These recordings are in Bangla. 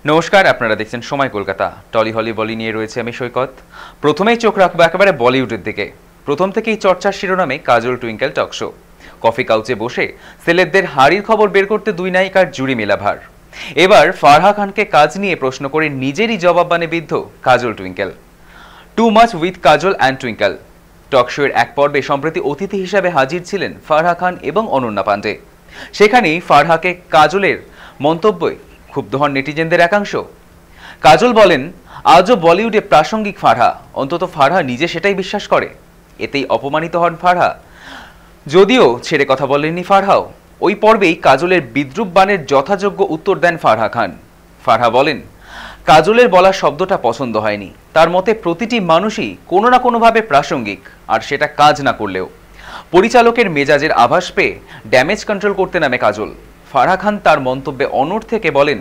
নমস্কার, আপনারা দেখছেন সময় কলকাতা। টলি হলি বলি নিয়ে রয়েছে আমি সৈকত। প্রথমেই চোখ রাখবো একেবারে বলিউডের দিকে। প্রথম থেকেই চর্চার শিরোনামে কাজল টুইঙ্কেল টক শো। কফি কাউচে বসে সেলেবদের হাড়ির খবর বের করতে দুই নায়িকার জুড়ি মেলাভার। এবার ফারহা খানকে কাজ নিয়ে প্রশ্ন করে নিজেরই জবাববাণে বিদ্ধ Kajol Twinkle. Two much with Kajol and Twinkle talk show এর এক পর্বে সম্প্রতি অতিথি হিসাবে হাজির ছিলেন ফারহা খান এবং অনন্যা পান্ডে। সেখানেই ফারহাকে কাজলের মন্তব্যে ক্ষুব্ধ হন নেটিজেনদের একাংশ। কাজল বলেন, আজও বলিউডে প্রাসঙ্গিক ফারহা, অন্তত ফারহা নিজে সেটাই বিশ্বাস করে। এতেই অপমানিত হন ফারহা, যদিও ছেড়ে কথা বলেননি ফারহাও। ওই পর্বেই কাজলের বিদ্রূপ বাণের যথাযোগ্য উত্তর দেন ফারহা খান। ফারহা বলেন, কাজলের বলা শব্দটা পছন্দ হয়নি। তার মতে প্রতিটি মানুষই কোনো না কোনোভাবে প্রাসঙ্গিক, আর সেটা কাজ না করলেও। পরিচালকের মেজাজের আভাস পেয়ে ড্যামেজ কন্ট্রোল করতে নামে কাজল। ফারহা খান তার মন্তব্যে অনড় থেকে বলেন,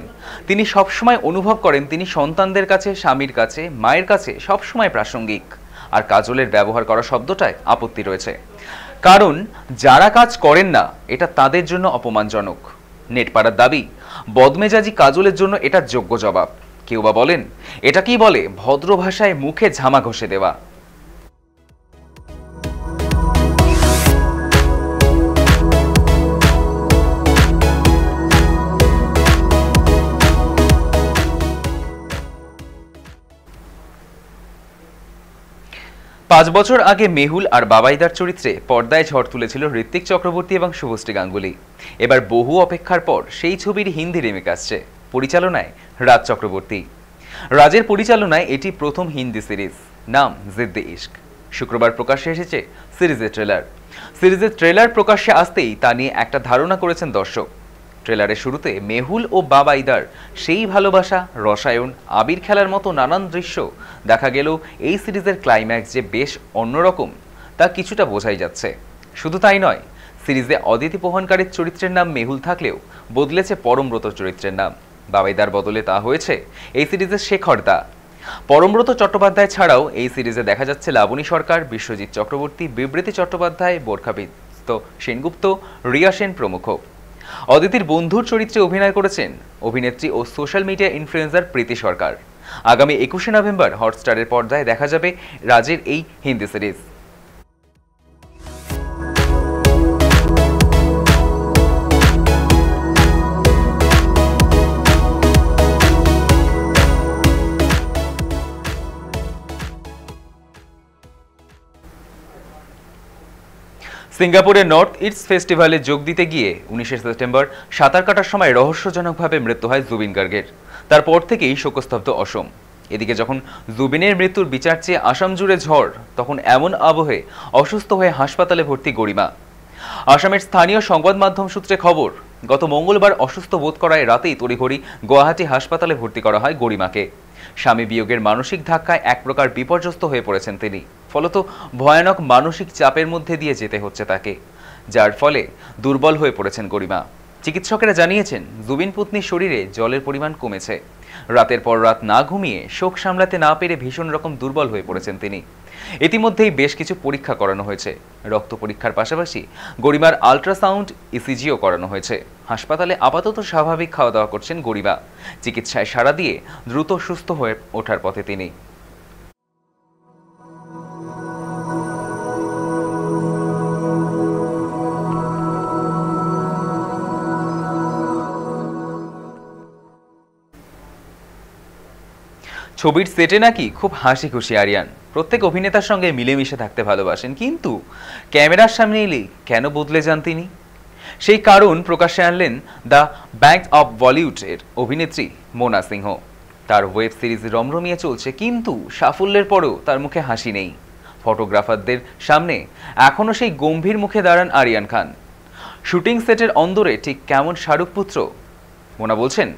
তিনি সবসময় অনুভব করেন তিনি সন্তানদের কাছে, স্বামীর কাছে, মায়ের কাছে সবসময় প্রাসঙ্গিক। আর কাজলের ব্যবহার করা শব্দটায় আপত্তি রয়েছে, কারণ যারা কাজ করেন না এটা তাদের জন্য অপমানজনক। নেটপাড়ার দাবি, বদমেজাজি কাজলের জন্য এটা যোগ্য জবাব। কেউ বা বলেন, এটা কি বলে ভদ্র ভাষায় মুখে ঝামা ঘষে দেওয়া। 5 বছর আগে মেহুল আর বাবাইদার চরিত্রে পর্দায় ঝড় তুলেছিল ঋত্বিক চক্রবর্তী এবং শুভশ্রী গাঙ্গুলি। এবার বহু অপেক্ষার পর সেই ছবির হিন্দি রিমেক আসছে, পরিচালনায় রাজ চক্রবর্তী। রাজের পরিচালনায় এটি প্রথম হিন্দি সিরিজ, নাম জিদ্দে ইশক। শুক্রবার প্রকাশ্যে এসেছে সিরিজের ট্রেলার প্রকাশ্যে আসতেই তা নিয়ে একটা ধারণা করেছেন দর্শক। ট্রেলারের শুরুতে মেহুল ও বাবাইদার সেই ভালোবাসা, রসায়ন, আবির খেলার মতো নানান দৃশ্য দেখা গেলেও এই সিরিজের ক্লাইম্যাক্স যে বেশ অন্যরকম তা কিছুটা বোঝাই যাচ্ছে। শুধু তাই নয়, সিরিজে অদিতি পোহনকারের চরিত্রের নাম মেহুল থাকলেও বদলেছে পরমব্রত চরিত্রের নাম। বাবাইদার বদলে তা হয়েছে এই সিরিজের শেখর দা। পরমব্রত চট্টোপাধ্যায় ছাড়াও এই সিরিজে দেখা যাচ্ছে লাবণী সরকার, বিশ্বজিৎ চক্রবর্তী, বিবৃতি চট্টোপাধ্যায়, বোরখাবিত সেনগুপ্ত, রিয়া সেন প্রমুখ। অদিতির বন্ধুর চরিত্রে অভিনয় করেছেন অভিনেত্রী ও সোশ্যাল মিডিয়া ইনফ্লুয়েন্সার প্রীতি সরকার। আগামী 21শে নভেম্বর হটস্টারের পর্দায় দেখা যাবে রাজের এই হিন্দি সিরিজ। সিঙ্গাপুরের নর্থ ইস্ট ফেস্টিভ্যালে যোগ দিতে গিয়ে 19শে সেপ্টেম্বর সাঁতার কাটার সময় রহস্যজনকভাবে মৃত্যু হয় জুবিন গার্গের। তারপর থেকেই শোকস্তব্ধ অসম। এদিকে যখন জুবিনের মৃত্যুর বিচার চেয়ে আসাম জুড়ে ঝড়, তখন এমন আবহে অসুস্থ হয়ে হাসপাতালে ভর্তি গরিমা। আসামের স্থানীয় সংবাদ মাধ্যম সূত্রে খবর, গত মঙ্গলবার অসুস্থ বোধ করায় রাতেই তড়িঘড়ি গুয়াহাটি হাসপাতালে ভর্তি করা হয় গরিমাকে। স্বামী বিয়োগের মানসিক ধাক্কায় এক প্রকার বিপর্যস্ত হয়ে পড়েছেন তিনি। ফলত ভয়ানক মানসিক চাপের মধ্যে দিয়ে যেতে হচ্ছে তাকে, যার ফলে দুর্বল হয়ে পড়েছেন গরিমা। চিকিৎসকেরা জানিয়েছেন জুবিন পত্নীর শরীরে জলের পরিমাণ কমেছে। রাতের পর রাত না ঘুমিয়ে শোক সামলাতে না পেরে ভীষণ রকম দুর্বল হয়ে পড়েছেন তিনি। ইতিমধ্যেই বেশ কিছু পরীক্ষা করানো হয়েছে। রক্ত পরীক্ষার পাশাপাশি গরিমার আল্ট্রাসাউন্ড, ইসিজিও করানো হয়েছে। হাসপাতালে আপাতত স্বাভাবিক খাওয়া দাওয়া করছেন গরিমা। চিকিৎসায় সাড়া দিয়ে দ্রুত সুস্থ হয়ে ওঠার পথে তিনি। ছবির সেটে নাকি খুব হাসি খুশি আরিয়ান। প্রত্যেক অভিনেতার সঙ্গে মিলেমিশে থাকতে ভালোবাসেন, কিন্তু ক্যামেরার সামনে এলেই কেন বদলে যান তিনি? সেই কারণ প্রকাশ্যে আনলেন দ্য ব্যাংক অফ বলিউডের অভিনেত্রী মোনা সিংহ। তার ওয়েব সিরিজ রমরমিয়ে চলছে, কিন্তু সাফল্যের পরেও তার মুখে হাসি নেই। ফটোগ্রাফারদের সামনে এখনও সেই গম্ভীর মুখে দাঁড়ান আরিয়ান খান। শুটিং সেটের অন্দরে ঠিক কেমন শাহরুখ পুত্র? মোনা বলছেন,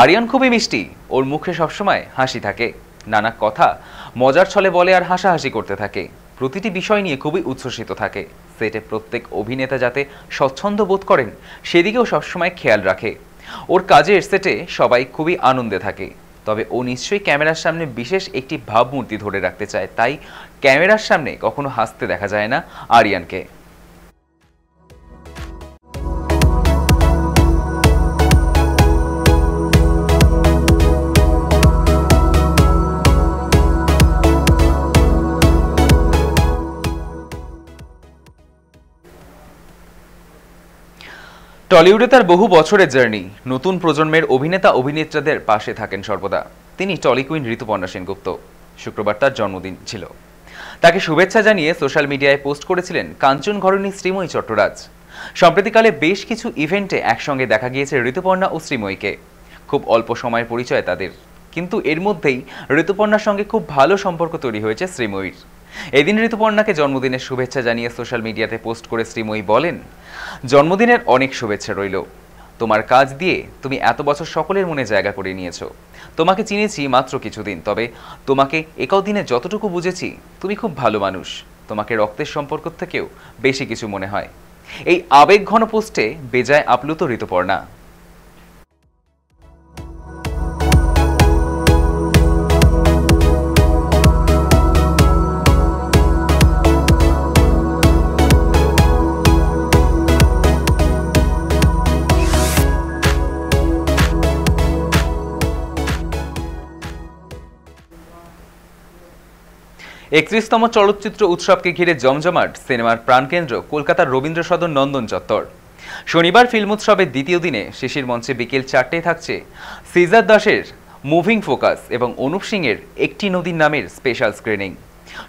আরিয়ান খুবই মিষ্টি, ওর মুখে সবসময় হাসি থাকে, নানা কথা মজার ছলে বলে আর হাসাহাসি করতে থাকে। প্রতিটি বিষয় নিয়ে খুবই উচ্ছ্বসিত থাকে। সেটে প্রত্যেক অভিনেতা যাতে স্বচ্ছন্দ বোধ করেন সেদিকেও সবসময় খেয়াল রাখে। ওর কাজের সেটে সবাই খুবই আনন্দে থাকে, তবে ও নিশ্চয়ই ক্যামেরার সামনে বিশেষ একটি ভাবমূর্তি ধরে রাখতে চায়, তাই ক্যামেরার সামনে কখনো হাসতে দেখা যায় না আরিয়ানকে। টলিউডে তার বহু বছরের জার্নি। নতুন প্রজন্মের অভিনেতা অভিনেত্রীদের পাশে থাকেন সর্বদা। তিনি টলি কুইন ঋতুপর্ণা সেনগুপ্ত। শুক্রবার তার জন্মদিন ছিল। তাকে শুভেচ্ছা জানিয়ে সোশ্যাল মিডিয়ায় পোস্ট করেছিলেন কাঞ্চন ঘরণী শ্রীময়ী চট্টরাজ। সম্প্রতিকালে বেশ কিছু ইভেন্টে একসঙ্গে দেখা গিয়েছে ঋতুপর্ণা ও শ্রীময়ীকে। খুব অল্প সময়ের পরিচয় তাদের, কিন্তু এর মধ্যেই ঋতুপর্ণার সঙ্গে খুব ভালো সম্পর্ক তৈরি হয়েছে শ্রীময়ীর। এদিন ঋতুপর্ণাকে জন্মদিনের শুভেচ্ছা জানিয়ে সোশ্যাল মিডিয়াতে পোস্ট করে শ্রীময়ী বলেন, জন্মদিনের অনেক শুভেচ্ছা রইল। তোমার কাজ দিয়ে তুমি এত বছর সকলের মনে জায়গা করে নিয়েছো। তোমাকে চিনেছি মাত্র কিছুদিন, তবে তোমাকে একদিনে যতটুকু বুঝেছি তুমি খুব ভালো মানুষ। তোমাকে রক্তের সম্পর্ক থেকেও বেশি কিছু মনে হয়। এই আবেগঘন পোস্টে বেজায় আপ্লুত ঋতুপর্ণা। একত্রিশতম চলচ্চিত্র উৎসবকে ঘিরে জমজমাট সিনেমার প্রাণকেন্দ্র কলকাতার রবীন্দ্র সদন নন্দন চত্বর। শনিবার ফিল্মোৎসবের দ্বিতীয় দিনে শিশির মঞ্চে বিকেল 4টায় থাকছে সিজার দাসের মুভিং ফোকাস এবং অনুপ সিংয়ের একটি নদীর নামের স্পেশাল স্ক্রিনিং।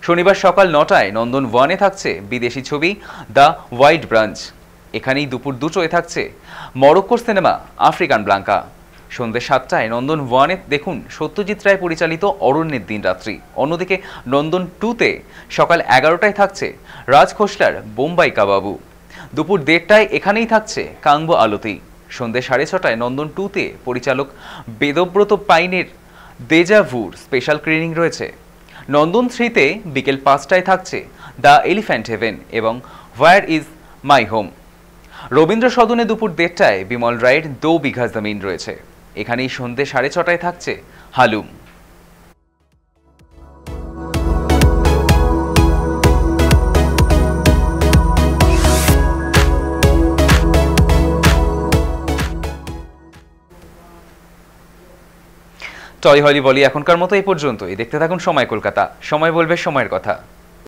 শনিবার সকাল 9টায় নন্দন 1-এ থাকছে বিদেশি ছবি দ্য হোয়াইট ব্রাঞ্চ। এখানেই দুপুর 2টোয় থাকছে মরক্কোর সিনেমা আফ্রিকান ব্লাঙ্কা। সন্ধ্যে 7টায় নন্দন 1-এ দেখুন সত্যজিৎ রায় পরিচালিত অরণ্যের দিন রাত্রি। অন্যদিকে নন্দন 2-তে সকাল 11টায় থাকছে রাজ খোসলার বোম্বাই কাবাবু। দুপুর 1:30টায় এখানেই থাকছে কাংবো আলতি। সন্ধ্যে 6:30টায় নন্দন 2-তে পরিচালক বেদব্রত পাইনের দেজা ভুর স্পেশাল স্ক্রিনিং রয়েছে। নন্দন 3-তে বিকেল 5টায় থাকছে দ্য এলিফ্যান্ট হেভেন এবং হোয়ার ইজ মাই হোম। রবীন্দ্র সদনে দুপুর 1:30টায় বিমল রায়ের দো বিঘা জমিন রয়েছে। এখানেই সন্ধ্যে 6:30টায় থাকছে হালুম। টলি হলি বলি এখনকার মতো এই পর্যন্তই। দেখতে থাকুন সময় কলকাতা। সময় বলবে সময়ের কথা।